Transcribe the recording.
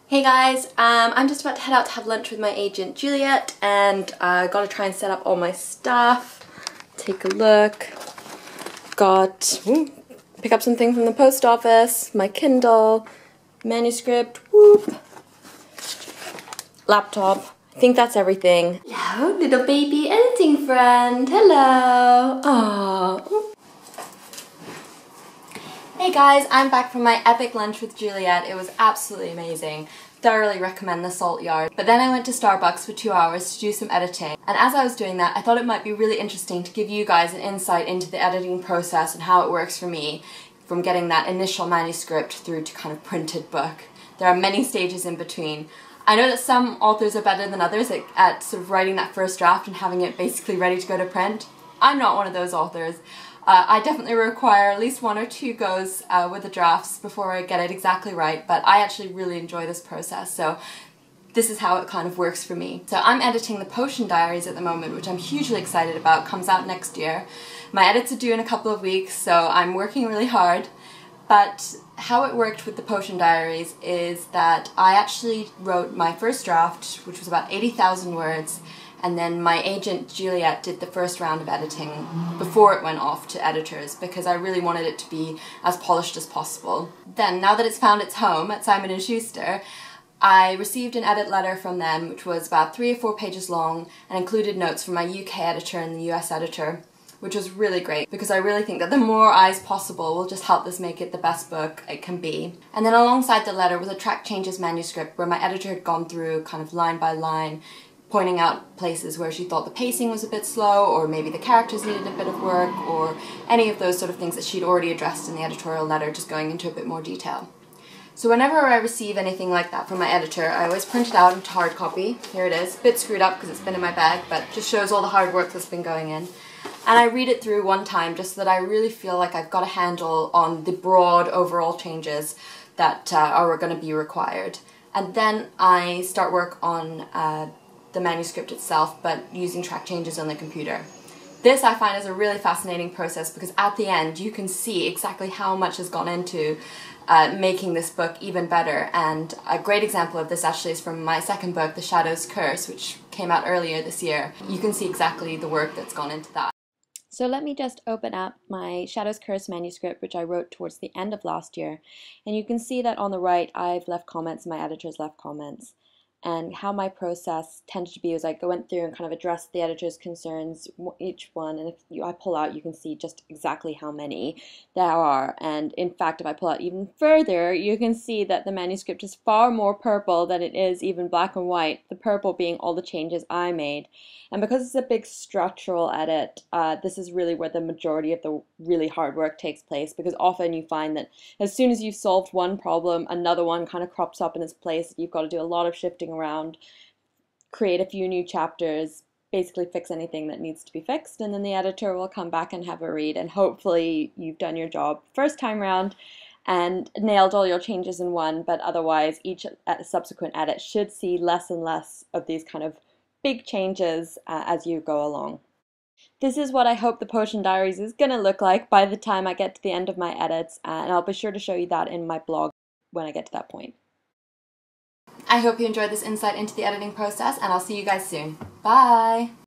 Hey guys, I'm just about to head out to have lunch with my agent Juliet, and gotta try and set up all my stuff. Take a look. Pick up something from the post office, my Kindle, manuscript, laptop. I think that's everything. Hello, little baby editing friend. Hello. Aww. Hey guys, I'm back from my epic lunch with Juliet. It was absolutely amazing. Thoroughly recommend the Salt Yard. But then I went to Starbucks for 2 hours to do some editing. And as I was doing that, I thought it might be really interesting to give you guys an insight into the editing process and how it works for me, from getting that initial manuscript through to kind of printed book. There are many stages in between. I know that some authors are better than others at sort of writing that first draft and having it basically ready to go to print. I'm not one of those authors. I definitely require at least 1 or 2 goes with the drafts before I get it exactly right, but I actually really enjoy this process, so this is how it kind of works for me. So I'm editing the Potion Diaries at the moment, which I'm hugely excited about. Comes out next year. My edits are due in a couple of weeks, so I'm working really hard. But how it worked with the Potion Diaries is that I actually wrote my first draft, which was about 80,000 words, and then my agent Juliet did the first round of editing before it went off to editors, because I really wanted it to be as polished as possible. Then, now that it's found its home at Simon & Schuster, I received an edit letter from them, which was about 3 or 4 pages long and included notes from my UK editor and the US editor, which was really great because I really think that the more eyes possible will just help this make it the best book it can be. And then alongside the letter was a track changes manuscript where my editor had gone through kind of line by line, pointing out places where she thought the pacing was a bit slow, or maybe the characters needed a bit of work, or any of those sort of things that she'd already addressed in the editorial letter, just going into a bit more detail. So whenever I receive anything like that from my editor, I always print it out into hard copy. Here it is. A bit screwed up because it's been in my bag, but just shows all the hard work that's been going in. And I read it through one time just so that I really feel like I've got a handle on the broad overall changes that are going to be required. And then I start work on the manuscript itself, but using track changes on the computer. This I find is a really fascinating process because at the end you can see exactly how much has gone into making this book even better, and a great example of this actually is from my second book, The Shadow's Curse, which came out earlier this year. You can see exactly the work that's gone into that. So let me just open up my Shadow's Curse manuscript, which I wrote towards the end of last year, and you can see that on the right I've left comments, my editor's left comments. And how my process tended to be was I went through and kind of addressed the editor's concerns, each one, and if I pull out, you can see just exactly how many there are. And in fact, if I pull out even further, you can see that the manuscript is far more purple than it is even black and white, the purple being all the changes I made. And because it's a big structural edit, this is really where the majority of the really hard work takes place, because often you find that as soon as you've solved one problem, another one kind of crops up in its place. You've got to do a lot of shifting around, create a few new chapters, basically fix anything that needs to be fixed, and then the editor will come back and have a read, and hopefully you've done your job first time round and nailed all your changes in one, but otherwise each subsequent edit should see less and less of these kind of big changes as you go along. This is what I hope the Potion Diaries is going to look like by the time I get to the end of my edits, and I'll be sure to show you that in my blog when I get to that point. I hope you enjoyed this insight into the editing process, and I'll see you guys soon. Bye!